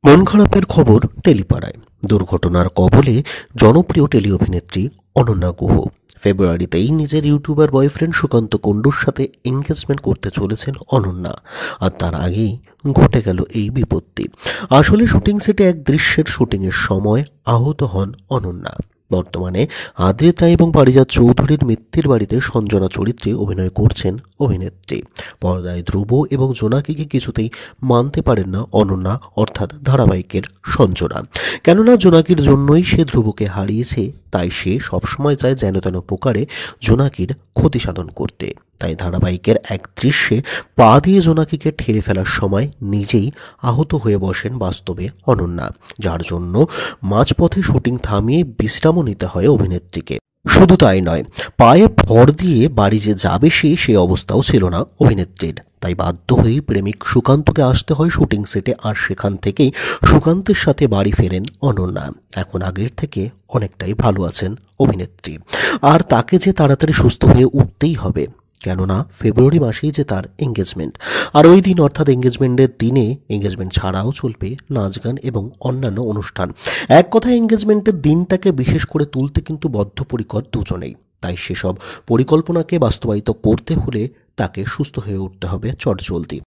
মন খারাপের খবর টেলিপাড়ায়। দুর্ঘটনার কবলে জনপ্রিয় টেলি অভিনেত্রী অনন্যা গুহ ফেব্রুয়ারিতেই নিজের ইউটিউবার বয়ফ্রেন্ড সুকান্ত কুণ্ডুর সাথে এঙ্গেজমেন্ট করতে চলেছেন অনন্যা। আর তার আগেই ঘটে গেল এই বিপত্তি। আসলে শুটিং সেটে এক দৃশ্যের শুটিংয়ের সময় আহত হন অনন্যা। বর্তমানে আদ্রিতা এবং পারিজাত চৌধুরীর মৃত্যুর বাড়িতে সঞ্জনা চরিত্রে অভিনয় করছেন অভিনেত্রী। পর্দায় ধ্রুব এবং জোনাকিকে কিছুতেই মানতে পারেন না অনন্যা, অর্থাৎ ধারাবাহিকের সঞ্জনা। কেননা জোনাকির জন্যই সে ধ্রুবকে হারিয়েছে, তাই সে সবসময় চায় যেন তেন প্রকারে জোনাকির ক্ষতি সাধন করতে। তাই ধারাবাহিকের এক দৃশ্যে পা দিয়ে জোনাকিকে ঠেলে ফেলার সময় নিজেই আহত হয়ে বসেন বাস্তবে অনন্যা, যার জন্য মাঝপথে শুটিং থামিয়ে বিশ্রামও নিতে হয় অভিনেত্রীকে। শুধু তাই নয়, পায়ে ভর দিয়ে বাড়ি যে যাবে সে অবস্থাও ছিল না অভিনেত্রীর। তাই বাধ্য হয়েই প্রেমিক সুকান্তকে আসতে হয় শুটিং সেটে, আর সেখান থেকেই সুকান্তের সাথে বাড়ি ফেরেন অনন্যা। এখন আগের থেকে অনেকটাই ভালো আছেন অভিনেত্রী, আর তাকে যে তাড়াতাড়ি সুস্থ হয়ে উঠতেই হবে, কেননা ফেব্রুয়ারি মাসেই যে তার এঙ্গেজমেন্ট। আর ওই দিন অর্থাৎ এঙ্গেজমেন্টের দিনে এঙ্গেজমেন্ট ছাড়াও চলবে নাচ গান এবং অন্যান্য অনুষ্ঠান। এক কথায় এঙ্গেজমেন্টের দিনটাকে বিশেষ করে তুলতে কিন্তু বদ্ধপরিকর দুজনেই। তাই সেসব পরিকল্পনাকে বাস্তবায়িত করতে হলে তাকে সুস্থ হয়ে উঠতে হবে চটজলদি।